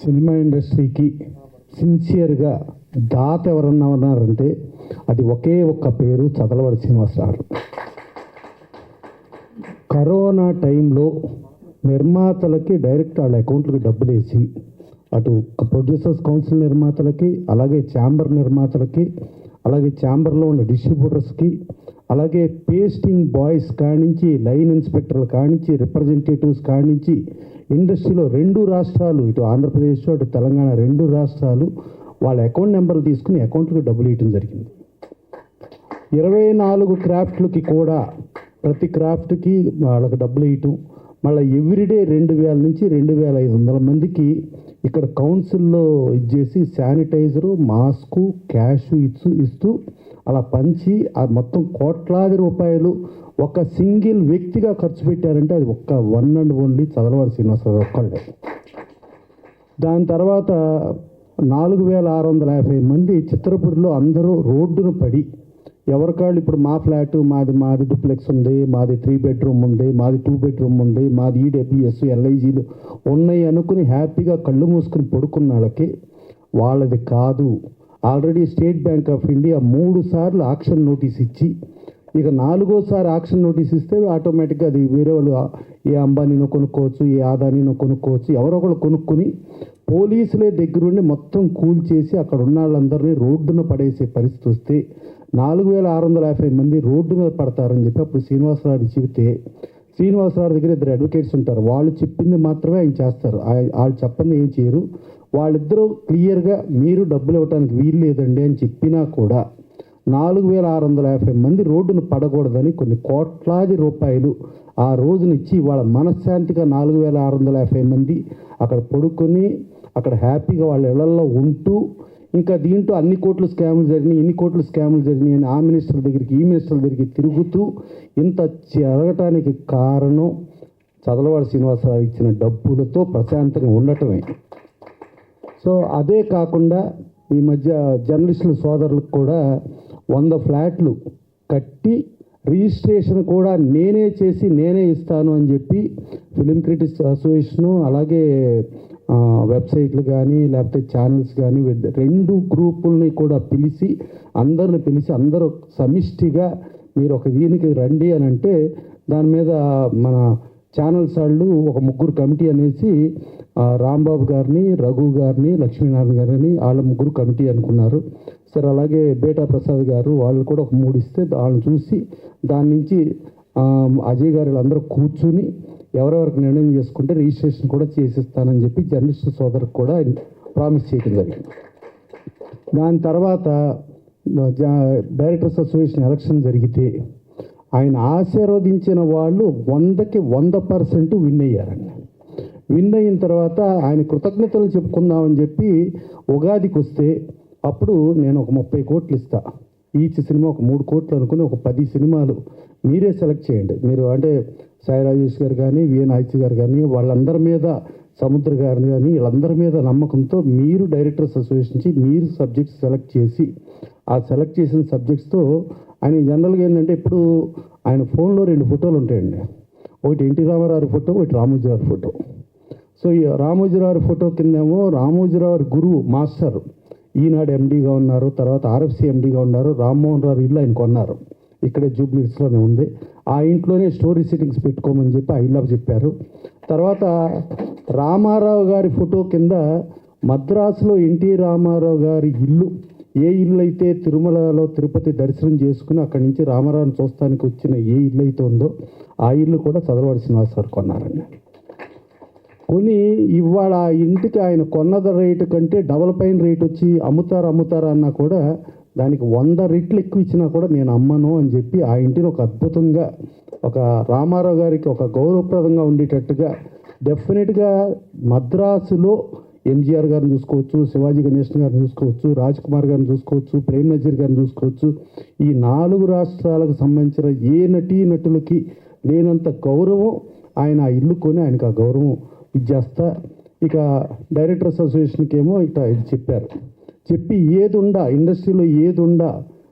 Cinema ఇండస్ట్రీకి సిన్సియర్గా దాత ఎవరన్నా ఉన్నారంటే అది ఒకే ఒక్క పేరు చదలవాడి శ్రీనివాసరావు. కరోనా టైంలో నిర్మాతలకి డైరెక్ట్ వాళ్ళ అకౌంట్లకు డబ్బులు వేసి అటు ప్రొడ్యూసర్స్ కౌన్సిల్ నిర్మాతలకి, అలాగే ఛాంబర్ నిర్మాతలకి, అలాగే ఛాంబర్లో ఉన్న డిస్ట్రిబ్యూటర్స్కి, అలాగే పేస్టింగ్ బాయ్స్ కానించి, లైన్ ఇన్స్పెక్టర్లు కానించి, రిప్రజెంటేటివ్స్ కానించి, ఇండస్ట్రీలో 2 రాష్ట్రాలు, ఇటు ఆంధ్రప్రదేశ్ అటు తెలంగాణ 2 రాష్ట్రాలు వాళ్ళ అకౌంట్ నెంబర్లు తీసుకుని అకౌంట్లకు డబ్బులు వేయటం జరిగింది. 24 క్రాఫ్ట్లకి కూడా ప్రతి క్రాఫ్ట్కి వాళ్ళకి డబ్బులు వేయటం, మళ్ళీ ఎవ్రీడే 2000 నుంచి 2500 మందికి ఇక్కడ కౌన్సిల్లో ఇచ్చేసి శానిటైజరు, మాస్కు, క్యాష్ ఇస్తూ అలా పంచి ఆ మొత్తం కోట్లాది రూపాయలు ఒక సింగిల్ వ్యక్తిగా ఖర్చు పెట్టారంటే అది ఒక్క వన్ అండ్ ఓన్లీ చదలవాడి శ్రీనివాసరావు ఒక్కళ్ళే. దాని తర్వాత 4650 మంది చిత్రపురిలో అందరూ రోడ్డును పడి ఎవరికాళ్ళు ఇప్పుడు మా ఫ్లాటు మాది డూప్లెక్స్ ఉంది, మాది 3 బెడ్రూమ్ ఉంది, మాది 2 బెడ్రూమ్ ఉంది, మాది ఈడబ్ల్యూఎస్ ఎల్ఐజీలు ఉన్నాయి అనుకుని హ్యాపీగా కళ్ళు మూసుకుని పడుకున్న వాళ్ళది కాదు. Already state bank of India 3 సార్లు ఆక్షన్ నోటీస్ ఇచ్చి ఇక 4వ ఆక్షన్ నోటీస్ ఇస్తే ఆటోమేటిక్గా అది వేరే వాళ్ళు ఏ అంబానీనో కొనుక్కోవచ్చు, ఏ ఆదానీనో కొనుక్కోవచ్చు, ఎవరో ఒకళ్ళు కొనుక్కొని పోలీసులే దగ్గరుండి మొత్తం కూల్చేసి అక్కడ ఉన్న వాళ్ళందరినీ రోడ్డున పడేసే పరిస్థితి వస్తే 4650 మంది రోడ్డు మీద పడతారని చెప్పి అప్పుడు శ్రీనివాసరావు చెబితే, శ్రీనివాసరావు దగ్గర 2 అడ్వకేట్స్ ఉంటారు, వాళ్ళు చెప్పింది మాత్రమే ఆయన చేస్తారు, వాళ్ళు చెప్పండి ఏం చేయరు. వాళ్ళిద్దరూ క్లియర్గా మీరు డబ్బులు ఇవ్వడానికి వీలు లేదండి అని చెప్పినా కూడా 4650 మంది రోడ్డును పడకూడదని కొన్ని కోట్లాది రూపాయలు ఆ రోజునిచ్చి వాళ్ళ మనశ్శాంతిగా 4650 మంది అక్కడ పడుకొని అక్కడ హ్యాపీగా వాళ్ళ ఇళ్లలో ఉంటూ, ఇంకా దీంట్లో అన్ని కోట్లు స్కాములు జరిగినాయి, ఇన్ని కోట్లు స్కాములు జరిగినాయి అని ఆ మినిస్టర్ దగ్గరికి ఈ మినిస్టర్ దగ్గరికి తిరుగుతూ ఇంత జరగటానికి కారణం చదలవాడి శ్రీనివాసరావు ఇచ్చిన డబ్బులతో ప్రశాంతంగా ఉండటమే. సో అదే కాకుండా ఈ మధ్య జర్నలిస్టుల సోదరులకు కూడా 100 ఫ్లాట్లు కట్టి రిజిస్ట్రేషన్ కూడా నేనే చేసి నేనే ఇస్తాను అని చెప్పి ఫిలిం క్రిటిక్స్ అసోసియేషను, అలాగే వెబ్సైట్లు కానీ లేకపోతే ఛానల్స్ కానీ 2 గ్రూపుల్ని కూడా పిలిచి అందరూ సమిష్టిగా మీరు ఒక దీనికి రండి అని అంటే దాని మీద మన ఛానల్స్ వాళ్ళు ఒక 3 కమిటీ అనేసి రాంబాబు గారిని, రఘు గారిని, లక్ష్మీనారాయణ గారిని వాళ్ళ 3 కమిటీ అనుకున్నారు. సరే అలాగే బేటా ప్రసాద్ గారు వాళ్ళు కూడా ఒక 3 ఇస్తే వాళ్ళని చూసి దాని నుంచి అజయ్ గారు అందరూ కూర్చుని ఎవరెవరికి నిర్ణయం చేసుకుంటే రిజిస్ట్రేషన్ కూడా చేసిస్తానని చెప్పి జర్నలిస్ట్ సోదరుకు కూడా ప్రామిస్ చేయడం జరిగింది. దాని తర్వాత డైరెక్టర్స్ అసోసియేషన్ ఎలక్షన్ జరిగితే ఆయన ఆశీర్వదించిన వాళ్ళు 100కి 100% విన్ అయ్యారండి. విన్ అయిన తర్వాత ఆయన కృతజ్ఞతలు చెప్పుకుందామని చెప్పి ఉగాదికి వస్తే అప్పుడు నేను ఒక 30 కోట్లు ఇస్తా, ఈచ్ సినిమా ఒక 3 కోట్లు అనుకుని ఒక 10 సినిమాలు మీరే సెలెక్ట్ చేయండి. మీరు అంటే సాయి రాజేష్ గారు కానీ, విఎన్ ఆయిత్య గారు కానీ, వాళ్ళందరి మీద, సముద్ర గారు కానీ, వీళ్ళందరి మీద నమ్మకంతో మీరు డైరెక్టర్స్ అసోసియేషన్ నుంచి మీరు సబ్జెక్ట్స్ సెలెక్ట్ చేసి ఆ సెలెక్ట్ చేసిన సబ్జెక్ట్స్తో ఆయన జనరల్గా ఏంటంటే ఇప్పుడు ఆయన ఫోన్లో 2 ఫోటోలు ఉంటాయండి, ఒకటి ఎన్టీ రామారావు ఫోటో, ఒకటి రామోజీరావు ఫోటో. సో ఈ రామోజీరావు ఫోటో కిందేమో రామోజీరావు గురువు మాస్టర్ ఈనాడు ఎండీగా ఉన్నారు, తర్వాత ఆర్ఎఫ్సి ఎండీగా ఉన్నారు, రామ్మోహన్ రావు ఇల్లు ఆయన కొన్నారు, ఇక్కడే జూబ్లీస్లోనే ఉంది, ఆ ఇంట్లోనే స్టోరీ సిట్టింగ్స్ పెట్టుకోమని చెప్పి ఆ ఇల్లు చెప్పారు. తర్వాత రామారావు గారి ఫోటో కింద మద్రాసులో ఎన్టీ రామారావు గారి ఇల్లు, ఏ ఇల్లు అయితే తిరుమలలో తిరుపతి దర్శనం చేసుకుని అక్కడి నుంచి రామారావుని చూస్తానికి వచ్చిన ఏ ఇల్లు అయితే ఉందో ఆ ఇల్లు కూడా చదలవాడి శ్రీనివాసరావు కొన్నారండి. కొని ఇవాళ ఆ ఇంటికి ఆయన కొన్నద రేటు కంటే డబల్ పైన రేట్ వచ్చి అమ్ముతారా అన్నా కూడా దానికి 100 రెట్లు ఎక్కువ ఇచ్చినా కూడా నేను అమ్మను అని చెప్పి ఆ ఇంటిని ఒక అద్భుతంగా ఒక రామారావు గారికి ఒక గౌరవప్రదంగా ఉండేటట్టుగా డెఫినెట్గా మద్రాసులో ఎంజీఆర్ గారిని చూసుకోవచ్చు, శివాజీ గణేశన్ గారిని చూసుకోవచ్చు, రాజ్ కుమార్ గారిని చూసుకోవచ్చు, ప్రేమ్ నజీర్ గారిని చూసుకోవచ్చు, ఈ 4 రాష్ట్రాలకు సంబంధించిన ఏ నటులకి లేనంత గౌరవం ఆయన ఆ ఇల్లు కొని ఆయనకు ఆ గౌరవం ఇచ్చేస్తా. ఇక డైరెక్టర్స్ అసోసియేషన్కి ఏమో ఇట్లా ఇది చెప్పారు, చెప్పి ఇండస్ట్రీలో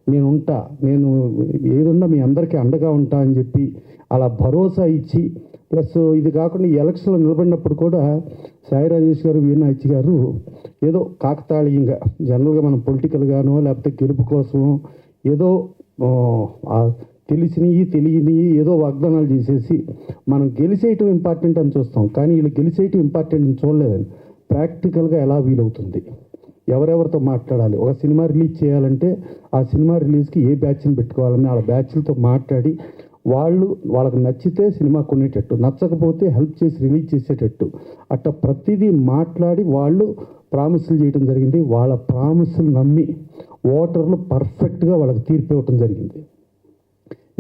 నేను ఏదుండా మీ అందరికీ అండగా ఉంటా అని చెప్పి అలా భరోసా ఇచ్చి ప్లస్ ఇది కాకుండా ఈ ఎలక్షన్లో నిలబడినప్పుడు కూడా సాయి రాజేష్ గారు, వీణాచి గారు ఏదో కాకతాళీయంగా జనరల్గా మనం పొలిటికల్గానో లేకపోతే గెలుపు కోసమో ఏదో తెలిసినవి తెలియనివి ఏదో వాగ్దానాలు చేసేసి మనం గెలిచేయటం ఇంపార్టెంట్ అని చూస్తాం. కానీ వీళ్ళు గెలిచేయటం ఇంపార్టెంట్ అని చూడలేదని ప్రాక్టికల్గా ఎలా వీలవుతుంది, ఎవరెవరితో మాట్లాడాలి, ఒక సినిమా రిలీజ్ చేయాలంటే ఆ సినిమా రిలీజ్కి ఏ బ్యాచ్ని పెట్టుకోవాలని వాళ్ళ బ్యాచ్లతో మాట్లాడి వాళ్ళకి నచ్చితే సినిమా కొనేటట్టు, నచ్చకపోతే హెల్ప్ చేసి రిలీజ్ చేసేటట్టు అట్లా ప్రతిదీ మాట్లాడి వాళ్ళు ప్రామిసులు చేయడం జరిగింది. వాళ్ళ ప్రామిసులు నమ్మి ఓటర్లు పర్ఫెక్ట్గా వాళ్ళకి తీర్పు ఇవ్వటం జరిగింది.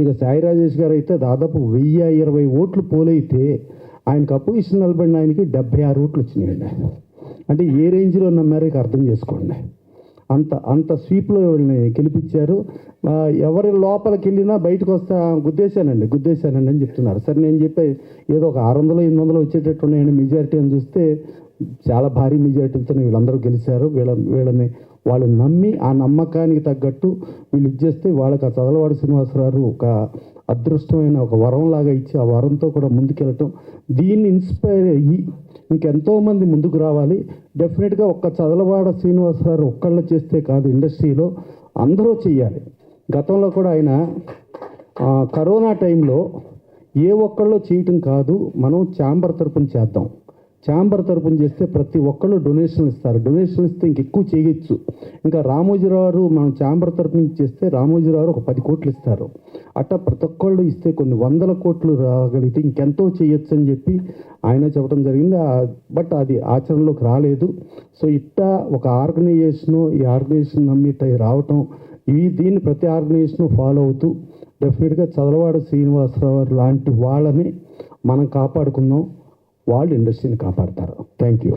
ఇక సాయి రాజేష్ గారు అయితే దాదాపు 1020 ఓట్లు పోలైతే ఆయనకు అపోజిషన్ నిలబడిన ఆయనకి 76 ఓట్లు వచ్చినాయండి. అంటే ఏ రేంజ్లో నమ్మారో ఇక అర్థం చేసుకోండి. అంత స్వీప్లో వీళ్ళని గెలిపించారు. ఎవరి లోపలికి వెళ్ళినా బయటకు వస్తే గుద్దేశానండి అని చెప్తున్నారు. సరే నేను చెప్పే ఏదో ఒక 600-800 వచ్చేటట్టు ఉన్నాయండి మెజారిటీ అని చూస్తే చాలా భారీ మెజారిటీతో వీళ్ళందరూ గెలిచారు. వీళ్ళని వాళ్ళు నమ్మి ఆ నమ్మకానికి తగ్గట్టు వీళ్ళు ఇచ్చేస్తే వాళ్ళకి ఆ చదలవాడ శ్రీనివాసరావు ఒక అదృష్టమైన ఒక వరంలాగా ఇచ్చి ఆ వరంతో కూడా ముందుకెళ్ళటం, దీన్ని ఇన్స్పైర్ అయ్యి ఇంకెంతోమంది ముందుకు రావాలి. డెఫినెట్గా ఒక్క చదలవాడ శ్రీనివాసరావు ఒక్కళ్ళు చేస్తే కాదు, ఇండస్ట్రీలో అందరూ చెయ్యాలి. గతంలో కూడా ఆయన కరోనా టైంలో ఏ ఒక్కళ్ళు చేయటం కాదు, మనం ఛాంబర్ తరపున చేద్దాం, ఛాంబర్ తరపున చేస్తే ప్రతి ఒక్కళ్ళు డొనేషన్లు ఇస్తారు, డొనేషన్లు ఇస్తే ఇంకెక్కువ చేయొచ్చు. ఇంకా రామోజీరావు మనం ఛాంబర్ తరపు నుంచి చేస్తే రామోజీరావు ఒక 10 కోట్లు ఇస్తారు. అట్లా ప్రతి ఒక్కళ్ళు ఇస్తే కొన్ని 100 కోట్లు రాగలిగితే ఇంకెంతో చేయొచ్చు అని చెప్పి ఆయన చెప్పడం జరిగింది. బట్ అది ఆచరణలోకి రాలేదు. సో ఇట్టా ఒక ఆర్గనైజేషను, ఈ ఆర్గనైజేషన్ నమ్మిట రావటం, దీన్ని ప్రతి ఆర్గనైజేషను ఫాలో అవుతూ డెఫినెట్గా చదలవాడ శ్రీనివాసరావు లాంటి వాళ్ళని మనం కాపాడుకుందాం. వాళ్ళు ఇండస్ట్రీని కాపాడతారు. Thank you.